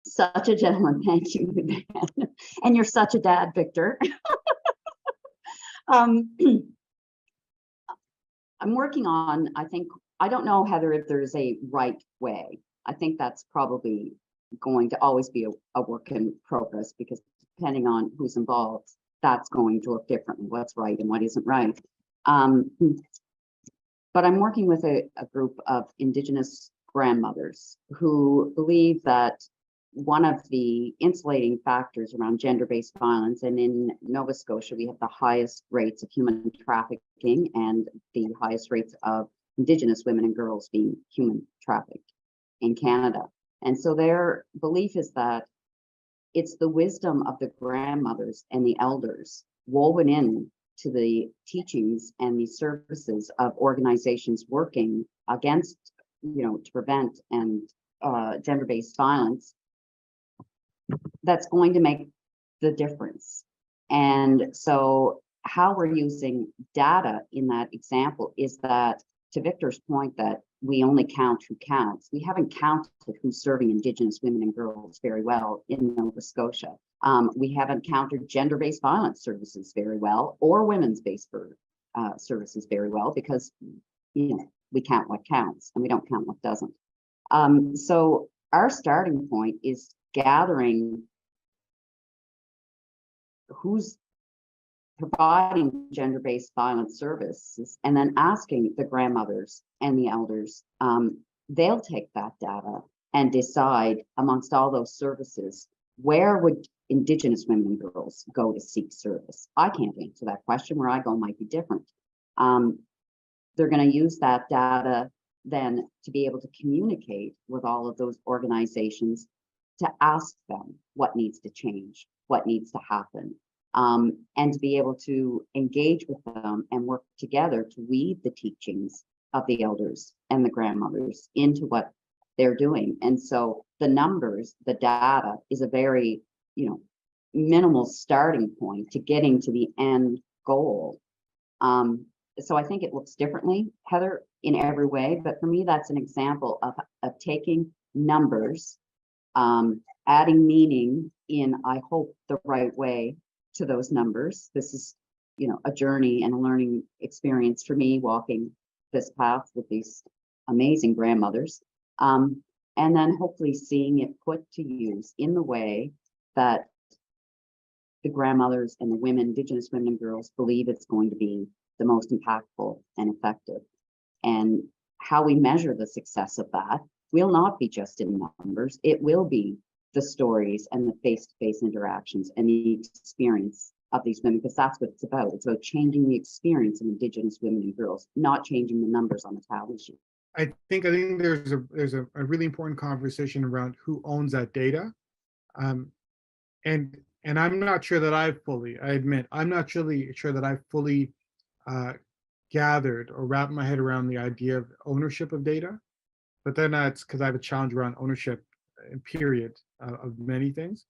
Such a gentleman. Thank you. And you're such a dad, Victor. um, I'm working on, I don't know, Heather, if there's a right way. I think that's probably going to always be a work in progress, because depending on who's involved, that's going to look differently, what's right and what isn't right. But I'm working with a group of Indigenous grandmothers who believe that one of the insulating factors around gender-based violence, and in Nova Scotia, we have the highest rates of human trafficking and the highest rates of Indigenous women and girls being human trafficked in Canada. And so their belief is that it's the wisdom of the grandmothers and the elders woven in to the teachings and the services of organizations working against, to prevent and gender-based violence, that's going to make the difference. And so how we're using data in that example is that, to Victor's point, that we only count who counts. We haven't counted who's serving Indigenous women and girls very well in Nova Scotia. We haven't counted gender-based violence services very well, or women's-based services very well, because we count what counts and we don't count what doesn't. So our starting point is gathering who's providing gender-based violence services, and then asking the grandmothers and the elders. They'll take that data and decide amongst all those services, where would Indigenous women and girls go to seek service? I can't answer that question. Where I go might be different. They're going to use that data then to be able to communicate with all of those organizations, to ask them what needs to change, what needs to happen, and to be able to engage with them and work together to weave the teachings of the elders and the grandmothers into what they're doing. And so the numbers, the data, is a very, minimal starting point to getting to the end goal. So I think it looks differently, Heather, in every way, but for me, that's an example of taking numbers, adding meaning in, I hope, the right way to those numbers. This is, a journey and a learning experience for me, walking this path with these amazing grandmothers, and then hopefully seeing it put to use in the way that the grandmothers and the women, Indigenous women and girls, believe it's going to be the most impactful and effective. And how we measure the success of that will not be just in numbers. It will be the stories and the face-to-face interactions and the experience of these women, because that's what it's about. It's about changing the experience of Indigenous women and girls, not changing the numbers on the tally sheet. I think there's a really important conversation around who owns that data, and I'm not sure that I'm not really sure that I've fully gathered or wrapped my head around the idea of ownership of data. But then that's because I have a challenge around ownership, period, of many things.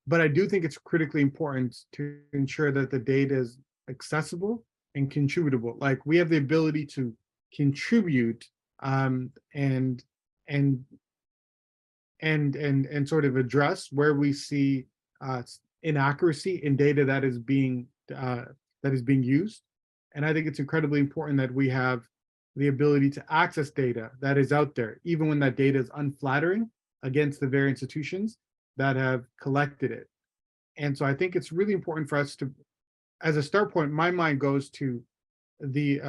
But I do think it's critically important to ensure that the data is accessible and contributable. Like, we have the ability to contribute and sort of address where we see inaccuracy in data that is being used. And I think it's incredibly important that we have the ability to access data that is out there, even when that data is unflattering against the very institutions that have collected it. And so I think it's really important for us to, as a start point, my mind goes to the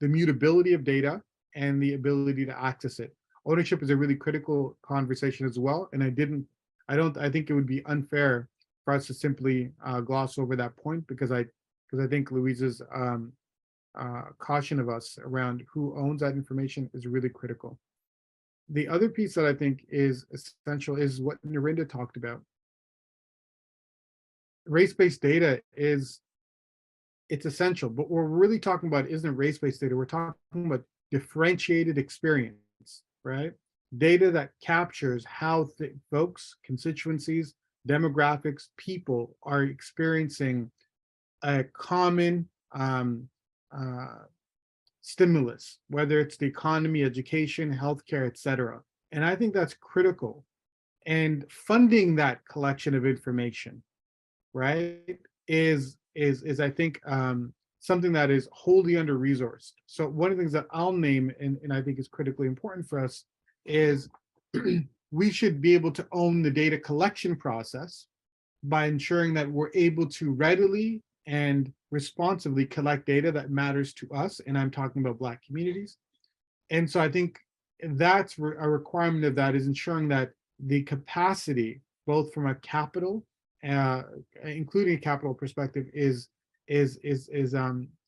mutability of data and the ability to access it. Ownership is a really critical conversation as well. And I think it would be unfair for us to simply gloss over that point, because I think Louise's caution of us around who owns that information is really critical. The other piece that I think is essential is what Narinda talked about. Race-based data it's essential, but what we're really talking about isn't race-based data. We're talking about differentiated experience, right? Data that captures how folks, constituencies, demographics, people are experiencing a common stimulus, whether it's the economy, education, healthcare, et cetera. And I think that's critical and funding that collection of information, right, is I think something that is wholly under resourced. So one of the things that I'll name, and I think is critically important for us, is we should be able to own the data collection process by ensuring that we're able to readily and responsibly collect data that matters to us. And I'm talking about Black communities. And so I think that's a requirement of that, is ensuring that the capacity, both from a capital, including a capital perspective, is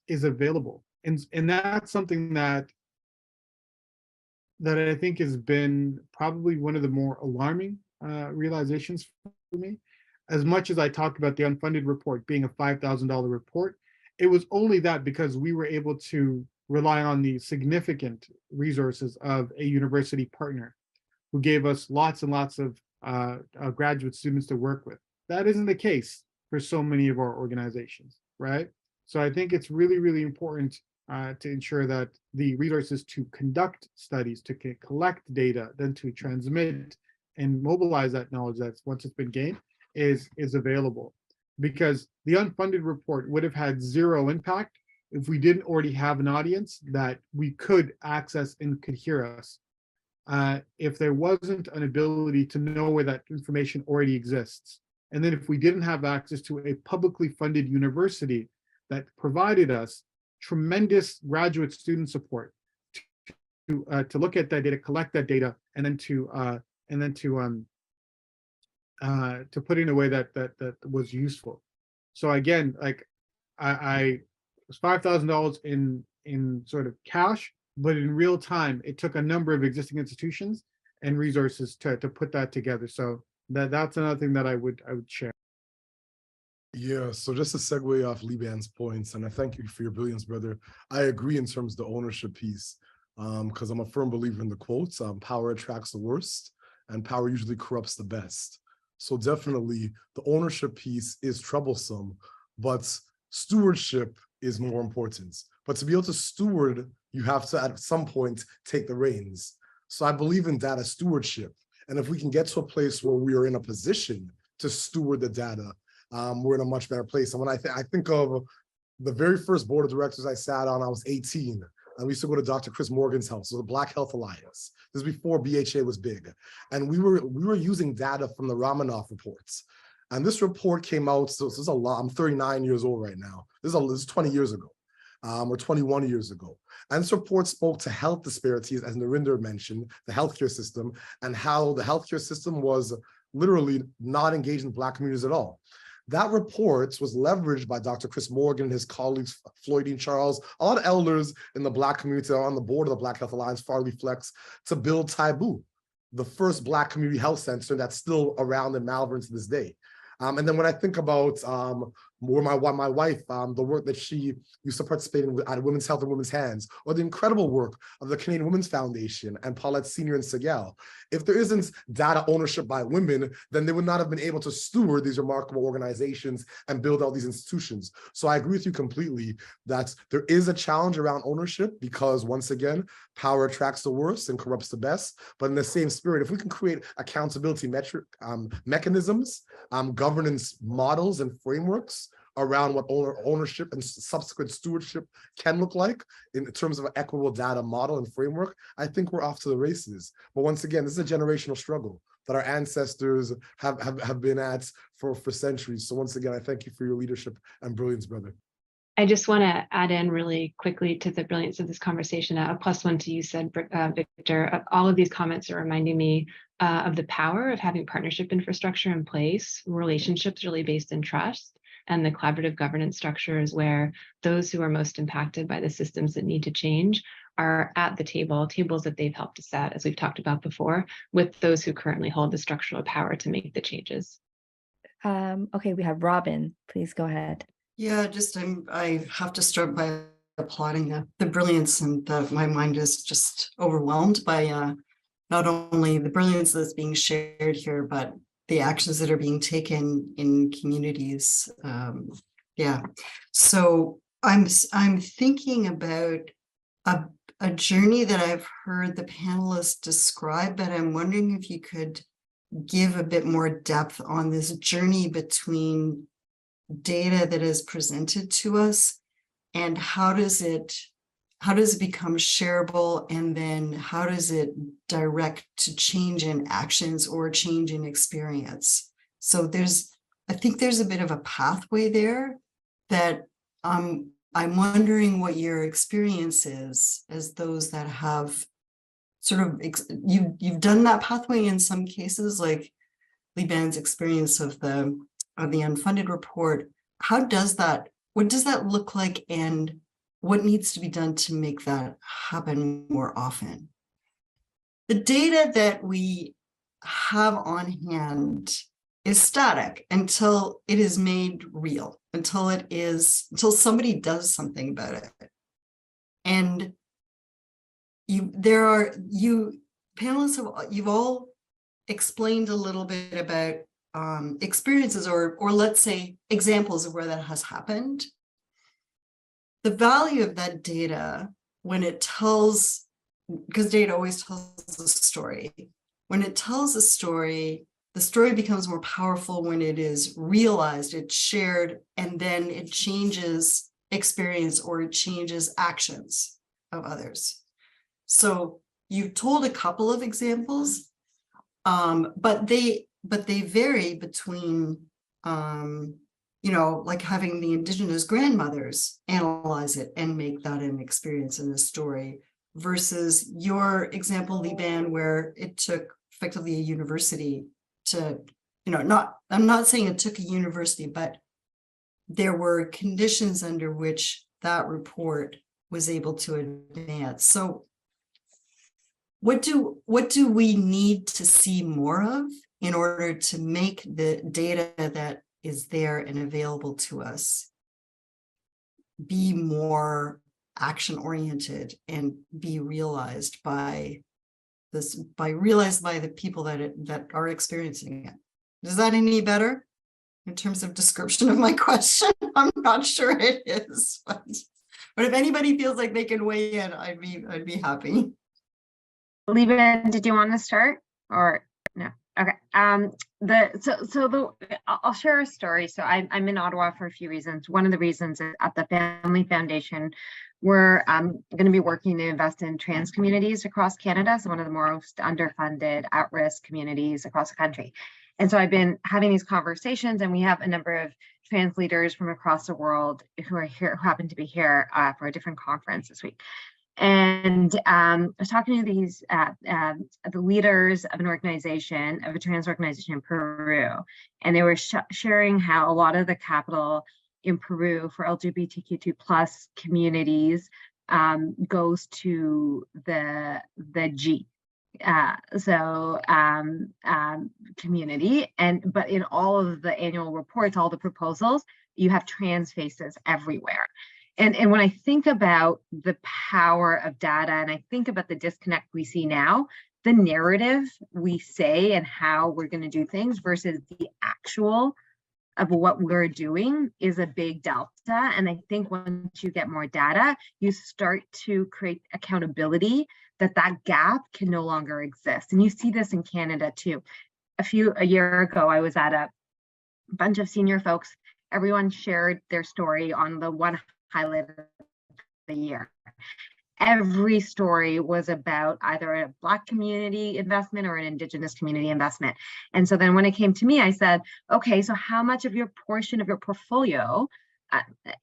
available. And that's something that I think has been probably one of the more alarming realizations for me. As much as I talked about the unfunded report being a $5,000 report, it was only that because we were able to rely on the significant resources of a university partner who gave us lots and lots of graduate students to work with. That isn't the case for so many of our organizations, right? So I think it's really, really important to ensure that the resources to conduct studies, to collect data, then to transmit and mobilize that knowledge that's once it's been gained is available. Because the unfunded report would have had zero impact if we didn't already have an audience that we could access and could hear us. If there wasn't an ability to know where that information already exists. And then if we didn't have access to a publicly funded university that provided us tremendous graduate student support to look at that data, collect that data, and then to put it in a way that was useful. So again, like I was $5,000 in sort of cash, but in real time, it took a number of existing institutions and resources to put that together. So that's another thing that I would share. Yeah, so just to segue off Liban's points, and I thank you for your brilliance, brother. I agree in terms of the ownership piece, because I'm a firm believer in the quotes, power attracts the worst, and power usually corrupts the best. So definitely the ownership piece is troublesome, but stewardship is more important. But to be able to steward, you have to at some point take the reins. So I believe in data stewardship. And if we can get to a place where we are in a position to steward the data, we're in a much better place. And when I think of the very first board of directors I sat on, I was 18. And we used to go to Dr. Chris Morgan's house, so the Black Health Alliance. This is before BHA was big. And we were using data from the Ramanoff reports. And this report came out, so this is a lot. I'm 39 years old right now. This is 20 years ago, or 21 years ago. And this report spoke to health disparities, as Narinder mentioned, the healthcare system, and how the healthcare system was literally not engaged in Black communities at all. That report was leveraged by Dr. Chris Morgan and his colleagues, Floydine Charles, a lot of elders in the Black community on the board of the Black Health Alliance, Farley Flex, to build Taibu, the first Black community health center that's still around in Malvern to this day. And then when I think about where my wife, the work that she used to participate in at Women's Health and Women's Hands, or the incredible work of the Canadian Women's Foundation and Paulette Senior and Segal, if there isn't data ownership by women, then they would not have been able to steward these remarkable organizations and build out these institutions. So I agree with you completely that there is a challenge around ownership because, once again, power attracts the worst and corrupts the best. But in the same spirit, if we can create accountability mechanisms, governance models and frameworks around what ownership and subsequent stewardship can look like in terms of an equitable data model and framework, I think we're off to the races. But once again, this is a generational struggle that our ancestors have been at for centuries. So once again, I thank you for your leadership and brilliance, brother. I just want to add in really quickly to the brilliance of this conversation, a +1 to you said, Victor. All of these comments are reminding me of the power of having partnership infrastructure in place, relationships really based in trust, and the collaborative governance structures where those who are most impacted by the systems that need to change are at the tables that they've helped to set, as we've talked about before, with those who currently hold the structural power to make the changes. Okay, we have Robin. Please go ahead. Yeah, I have to start by applauding the brilliance, and my mind is just overwhelmed by not only the brilliance that's being shared here, but the actions that are being taken in communities. Yeah, so I'm thinking about a journey that I've heard the panelists describe, but I'm wondering if you could give a bit more depth on this journey between data that is presented to us and how does it become shareable, and then how does it direct to change in actions or change in experience? So I think there's a bit of a pathway there that I'm wondering what your experience is as those that have sort of, you've done that pathway in some cases, like Liban's experience of the unfunded report. What does that look like, and what needs to be done to make that happen more often? The data that we have on hand is static until it is made real, until somebody does something about it. And panelists you've all explained a little bit about experiences or let's say examples of where that has happened. The value of that data when it tells, because data always tells a story. When it tells a story, the story becomes more powerful when it is realized, it's shared, and then it changes experience or it changes actions of others. So you've told a couple of examples, but they vary between, like having the Indigenous grandmothers analyze it and make that an experience in the story, versus your example, Liban, where it took effectively a university to, I'm not saying it took a university, but there were conditions under which that report was able to advance. So what do we need to see more of in order to make the data that is there and available to us be more action oriented and be realized by the people that are experiencing it? Is that any better in terms of description of my question? I'm not sure it is, but if anybody feels like they can weigh in, I'd be happy. Liban, did you want to start or no? Okay. I'll share a story. So I'm in Ottawa for a few reasons. One of the reasons is at the Family Foundation, we're going to be working to invest in trans communities across Canada. So one of the most underfunded, at-risk communities across the country. And so I've been having these conversations, and we have a number of trans leaders from across the world who are here, who happen to be here for a different conference this week. And I was talking to these the leaders of an organization, of a trans organization in Peru, and they were sharing how a lot of the capital in Peru for LGBTQ2+ communities goes to the G. Community, but in all of the annual reports, all the proposals, you have trans faces everywhere. And when I think about the power of data, and I think about the disconnect we see now, the narrative we say and how we're going to do things versus the actual of what we're doing is a big delta. And I think once you get more data, you start to create accountability that gap can no longer exist. And you see this in Canada too. A year ago, I was at a bunch of senior folks. Everyone shared their story on the one highlight of the year. Every story was about either a Black community investment or an Indigenous community investment. And so then when it came to me, I said, okay, so how much of your portion of your portfolio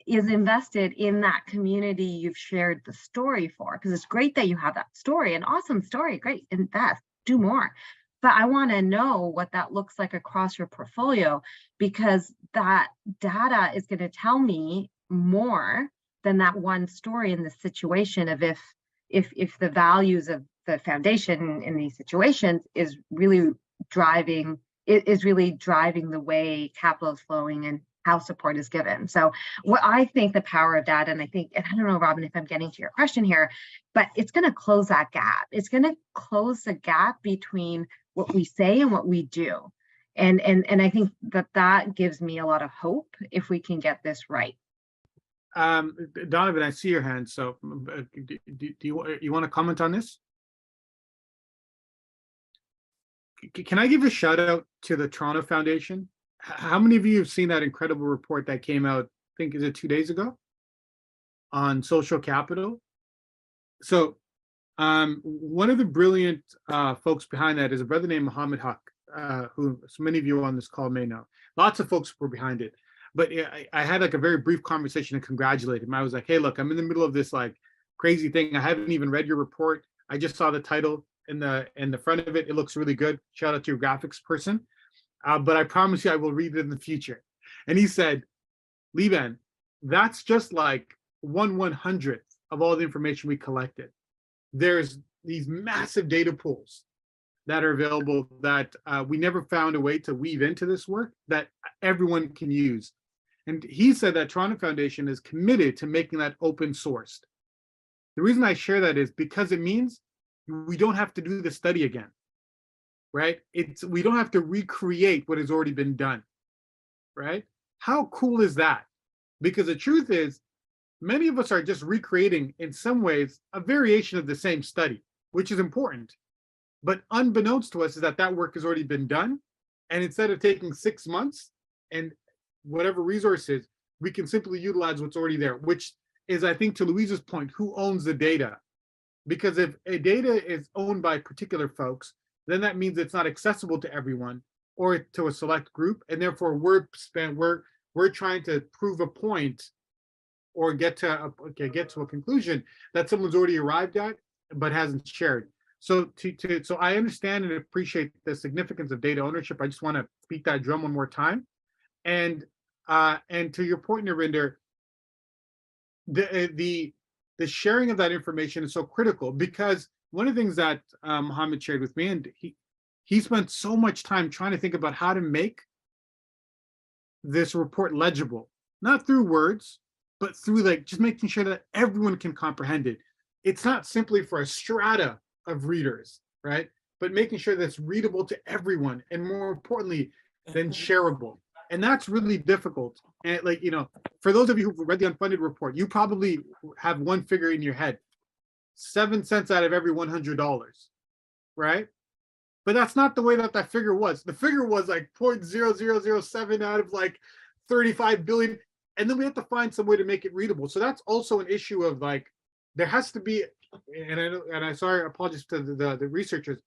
is invested in that community you've shared the story for? Because it's great that you have that story, an awesome story, great, invest, do more. But I want to know what that looks like across your portfolio, because that data is going to tell me more than that one story in the situation of if the values of the foundation in these situations is really driving the way capital is flowing and how support is given. So what I think the power of data, and I don't know, Robin, if I'm getting to your question here, but it's going to close that gap. It's going to close the gap between what we say and what we do. And I think that gives me a lot of hope if we can get this right. Donovan, I see your hand. So do you want to comment on this? Can I give a shout out to the Toronto Foundation? How many of you have seen that incredible report that came out, I think, is it 2 days ago, on social capital? So one of the brilliant folks behind that is a brother named Mohammed Haq, who so many of you on this call may know. Lots of folks were behind it. But I had like a very brief conversation to congratulate him. I was like, hey, look, I'm in the middle of this like crazy thing. I haven't even read your report. I just saw the title in the front of it. It looks really good. Shout out to your graphics person. But I promise you I will read it in the future. And he said, Liban, that's just like 1/100th of all the information we collected. There's these massive data pools that are available that we never found a way to weave into this work that everyone can use. And he said that Toronto Foundation is committed to making that open sourced. The reason I share that is because it means we don't have to do the study again, right? We don't have to recreate what has already been done, right? How cool is that? Because the truth is, many of us are just recreating, in some ways, a variation of the same study, which is important. But unbeknownst to us is that that work has already been done. And instead of taking 6 months and whatever resources, we can simply utilize what's already there, which is, I think, to Louise's point, who owns the data? Because if a data is owned by particular folks, then that means it's not accessible to everyone or to a select group. And therefore we're trying to prove a point or get to a conclusion that someone's already arrived at but hasn't shared. So so I understand and appreciate the significance of data ownership. I just want to beat that drum one more time. And to your point, Narinder, the sharing of that information is so critical, because one of the things that Mohammed shared with me, and he spent so much time trying to think about how to make this report legible, not through words, but through like just making sure that everyone can comprehend it. It's not simply for a strata of readers, right? But making sure that it's readable to everyone, and more importantly, then shareable. And that's really difficult. And like, for those of you who've read the unfunded report, you probably have one figure in your head: 7 cents out of every $100, right? But that's not the way that figure was. The figure was like 0.0007 out of like 35 billion. And then we have to find some way to make it readable. So that's also an issue of like, there has to be, I apologize to the researchers,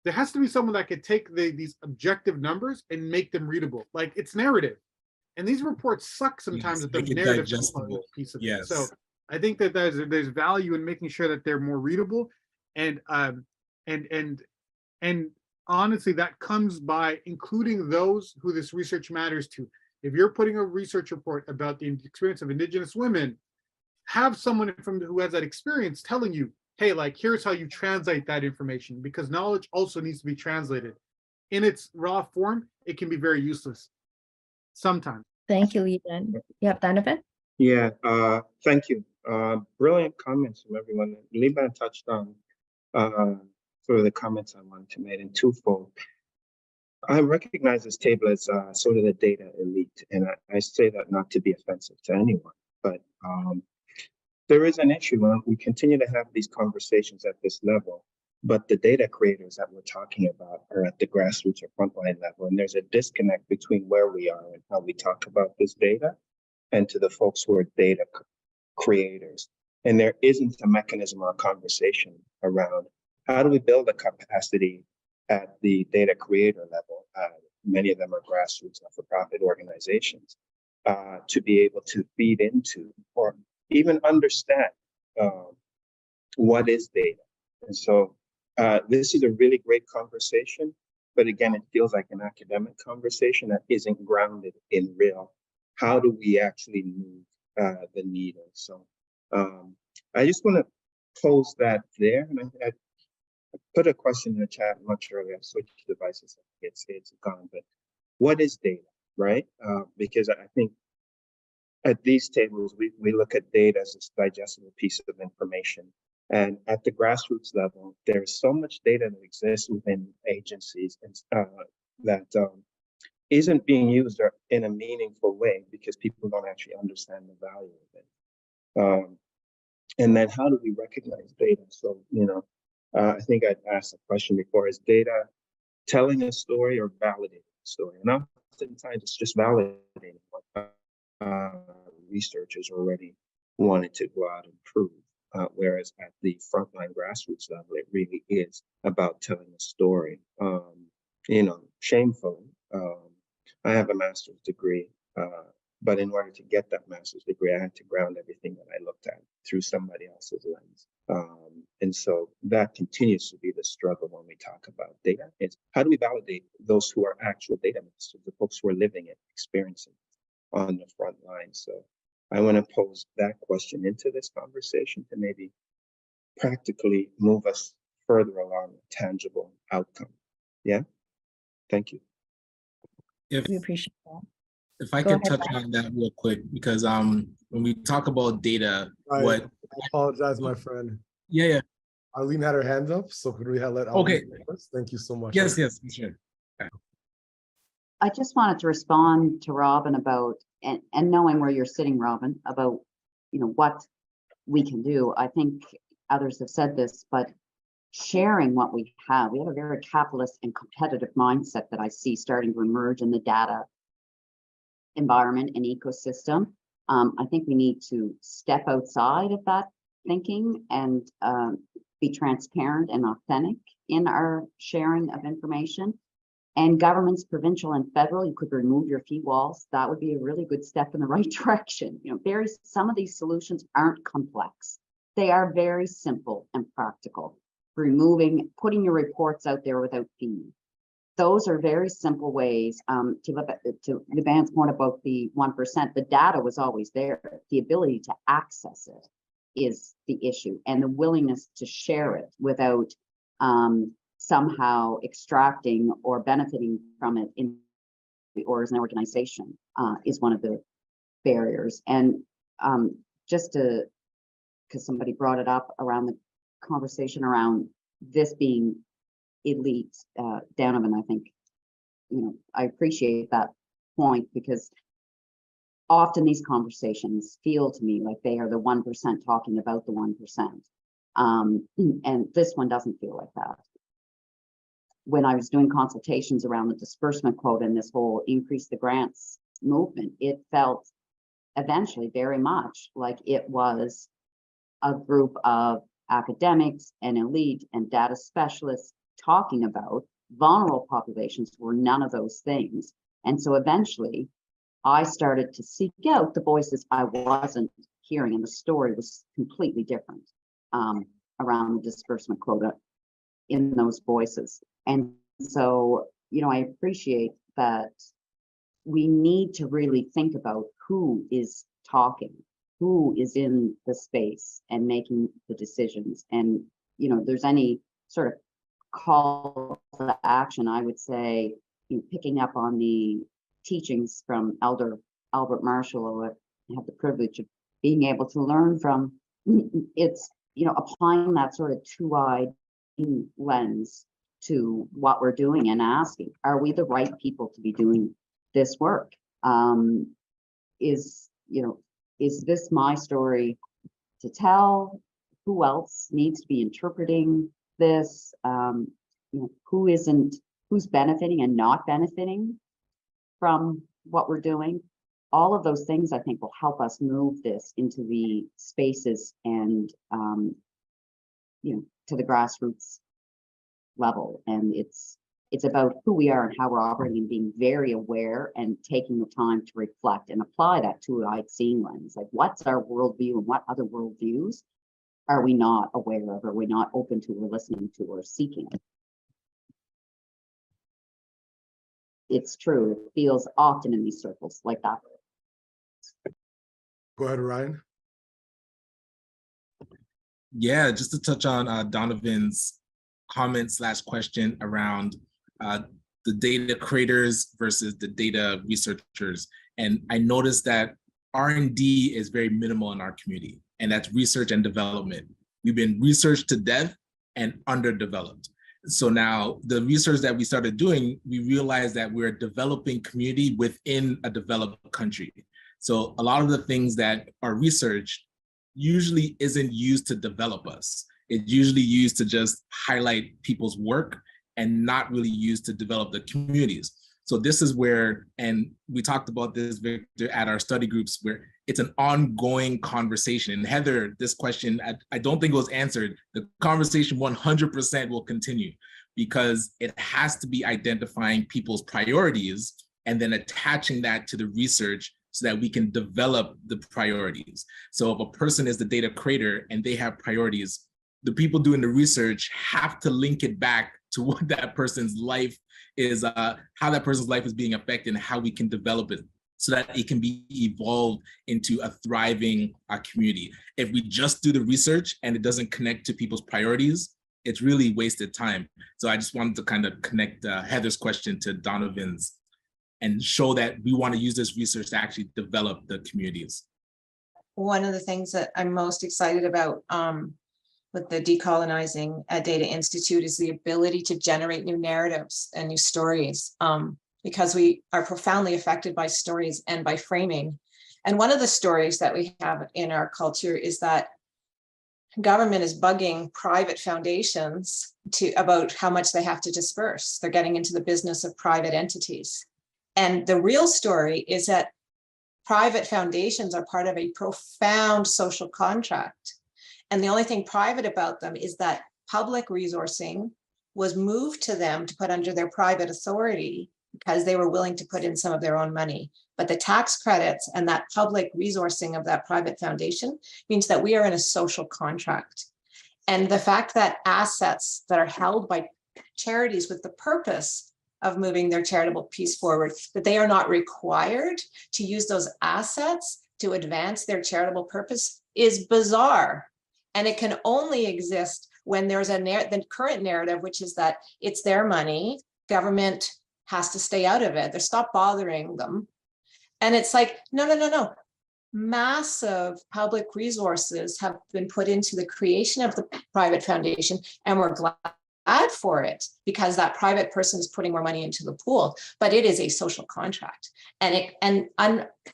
there has to be someone that could take these objective numbers and make them readable. Like, it's narrative. And these reports suck sometimes Yes, at the make it narrative digestible. piece of it. Yes. So I think that there's value in making sure that they're more readable. And honestly, that comes by including those who this research matters to. If you're putting a research report about the experience of Indigenous women, have someone who has that experience telling you, hey, like, here's how you translate that information, because knowledge also needs to be translated. In its raw form, it can be very useless sometimes. Thank you, Liban. You have Donovan? Yeah, thank you. Brilliant comments from everyone. Liban touched on sort of the comments I wanted to make in twofold. I recognize this table as sort of the data elite, and I say that not to be offensive to anyone, but there is an issue when we continue to have these conversations at this level, but the data creators that we're talking about are at the grassroots or frontline level, and there's a disconnect between where we are and how we talk about this data and to the folks who are data creators. And there isn't a mechanism or a conversation around how do we build a capacity at the data creator level. Many of them are grassroots, not-for-profit organizations, to be able to feed into or even understand what is data. And so this is a really great conversation, but again, it feels like an academic conversation that isn't grounded in real. How do we actually move the needle? So I just want to close that there. And I put a question in the chat much earlier. I switched devices. It's gone. But what is data, right? Because I think at these tables, we look at data as a digestible piece of information. And at the grassroots level, there's so much data that exists within agencies that isn't being used in a meaningful way because people don't actually understand the value of it. And then how do we recognize data? So, I think I'd asked a question before, is data telling a story or validating a story. And oftentimes it's just validating what researchers already wanted to go out and prove. Whereas at the frontline grassroots level, it really is about telling a story. Shamefully, I have a master's degree, but in order to get that master's degree, I had to ground everything that I looked at through somebody else's lens. And so that continues to be the struggle when we talk about data. It's how do we validate those who are actual data masters, the folks who are living it, experiencing it on the front line? So I want to pose that question into this conversation to maybe practically move us further along a tangible outcome. Yeah, thank you. We appreciate that. If I Go could ahead, touch on that real quick, because when we talk about data, I apologize, my friend. Yeah. Arlene had her hand up, so could we let Okay. Arlene first? Thank you so much. Yes, sure. I just wanted to respond to Robin about, and knowing where you're sitting, Robin, about, what we can do. I think others have said this, but sharing what we have a very capitalist and competitive mindset that I see starting to emerge in the data environment and ecosystem. I think we need to step outside of that thinking and be transparent and authentic in our sharing of information. And governments, provincial and federal, you could remove your fee walls. That would be a really good step in the right direction. Some of these solutions aren't complex. They are very simple and practical. Putting your reports out there without fee. Those are very simple ways to Liban's point about the 1%. The data was always there. The ability to access it is the issue, and the willingness to share it without somehow extracting or benefiting from it or as an organization is one of the barriers. And because somebody brought it up around the conversation around this being elite, Donovan, I think, I appreciate that point, because often these conversations feel to me like they are the 1% talking about the 1%. And this one doesn't feel like that. When I was doing consultations around the disbursement quota and this whole increase the grants movement, it felt eventually very much like it was a group of academics and elite and data specialists talking about vulnerable populations who were none of those things. And so eventually I started to seek out the voices I wasn't hearing, and the story was completely different around the disbursement quota in those voices. And so, I appreciate that we need to really think about who is talking, who is in the space and making the decisions. And, there's any sort of call to action, I would say, picking up on the teachings from Elder Albert Marshall, who I have the privilege of being able to learn from. It's, applying that sort of two-eyed lens to what we're doing and asking, are we the right people to be doing this work? Is this my story to tell? Who else needs to be interpreting this? Who's benefiting and not benefiting from what we're doing? All of those things, I think, will help us move this into the spaces and to the grassroots level. And it's about who we are and how we're operating, and being very aware and taking the time to reflect and apply that two-eyed seeing lens. Like, what's our worldview and what other worldviews are we not aware of, or we're not open to, or listening to, or seeking? It's true. It feels often in these circles like that. Go ahead, Ryan. Yeah, just to touch on Donovan's comment / question around the data creators versus the data researchers. And I noticed that R&D is very minimal in our community, and that's research and development. We've been researched to death and underdeveloped. So now the research that we started doing, we realized that we're a developing community within a developed country. So a lot of the things that are researched usually isn't used to develop us. It's usually used to just highlight people's work and not really used to develop the communities. So this is where, and we talked about this, Victor, at our study groups, where it's an ongoing conversation. And Heather, this question, I don't think it was answered. The conversation 100% will continue, because it has to be identifying people's priorities and then attaching that to the research so that we can develop the priorities. So if a person is the data creator and they have priorities, the people doing the research have to link it back to what that person's life is, how that person's life is being affected, and how we can develop it so that it can be evolved into a thriving community. If we just do the research and it doesn't connect to people's priorities, it's really wasted time. So I just wanted to kind of connect Heather's question to Donovan's and show that we want to use this research to actually develop the communities. One of the things that I'm most excited about with the Decolonizing Data Institute is the ability to generate new narratives and new stories, because we are profoundly affected by stories and by framing. And one of the stories that we have in our culture is that government is bugging private foundations about how much they have to disperse. They're getting into the business of private entities. And the real story is that private foundations are part of a profound social contract. And the only thing private about them is that public resourcing was moved to them to put under their private authority because they were willing to put in some of their own money. But the tax credits and that public resourcing of that private foundation means that we are in a social contract. And the fact that assets that are held by charities with the purpose of moving their charitable piece forward, that they are not required to use those assets to advance their charitable purpose is bizarre. And it can only exist when there's the current narrative, which is that it's their money, government has to stay out of it. They stop bothering them. And it's like, no. Massive public resources have been put into the creation of the private foundation, and we're glad for it because that private person is putting more money into the pool, but it is a social contract. And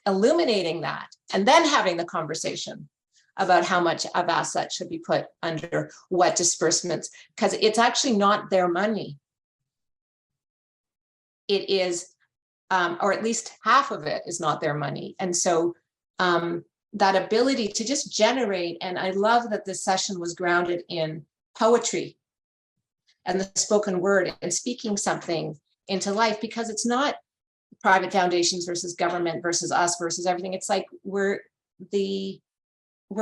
illuminating that, and then having the conversation about how much of assets should be put under what disbursements, because it's actually not their money. It is, or at least half of it is not their money. And so that ability to just generate, and I love that this session was grounded in poetry and the spoken word and speaking something into life, because it's not private foundations versus government versus us versus everything. It's like we're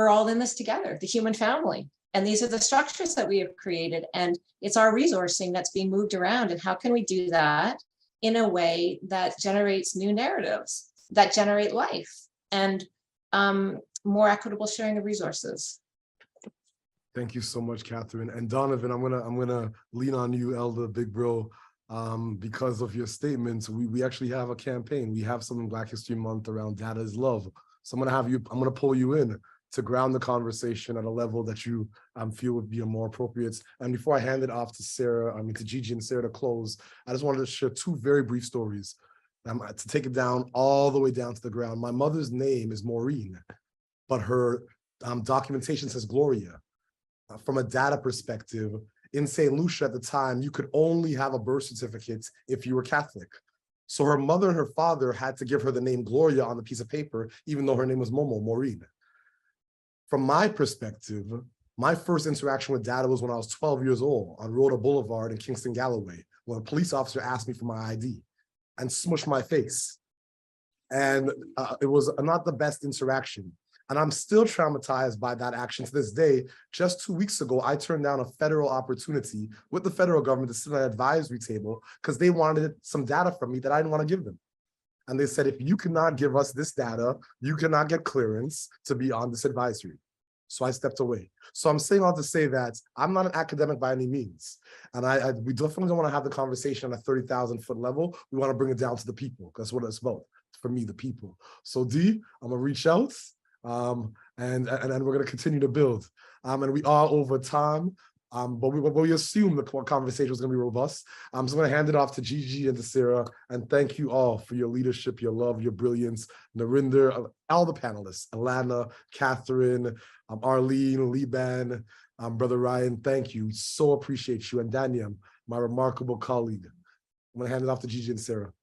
all in this together, the human family. And these are the structures that we have created, and it's our resourcing that's being moved around. And how can we do that in a way that generates new narratives, that generate life and more equitable sharing of resources? Thank you so much, Catherine. And Donovan, I'm gonna lean on you, Elder Big Bro, because of your statements. We actually have a campaign. We have something Black History Month around data is love. So I'm gonna pull you in to ground the conversation at a level that you feel would be more appropriate. And before I hand it off to Sarah, to Gigi and Sarah to close, I just wanted to share two very brief stories to take it down all the way down to the ground. My mother's name is Maureen, but her documentation says Gloria. From a data perspective, in St. Lucia at the time, you could only have a birth certificate if you were Catholic. So her mother and her father had to give her the name Gloria on the piece of paper, even though her name was Maureen. From my perspective, my first interaction with data was when I was 12 years old on Rhoda Boulevard in Kingston, Galloway, when a police officer asked me for my ID and smushed my face. And it was not the best interaction. And I'm still traumatized by that action to this day. Just 2 weeks ago, I turned down a federal opportunity with the federal government to sit at an advisory table because they wanted some data from me that I didn't want to give them. And they said, if you cannot give us this data, you cannot get clearance to be on this advisory. So I stepped away. So I'm saying all to say that I'm not an academic by any means. And we definitely don't want to have the conversation on a 30,000-foot level. We want to bring it down to the people. That's what it's about. For me, the people. So D, I'm gonna reach out. And we're going to continue to build. And we are over time, but we assume the conversation was going to be robust. So I'm going to hand it off to Gigi and to Sarah, and thank you all for your leadership, your love, your brilliance. Narinder, all the panelists, Alana, Catherine, Arlene, Liban, Brother Ryan, thank you. So appreciate you. And Daniel, my remarkable colleague. I'm gonna hand it off to Gigi and Sarah.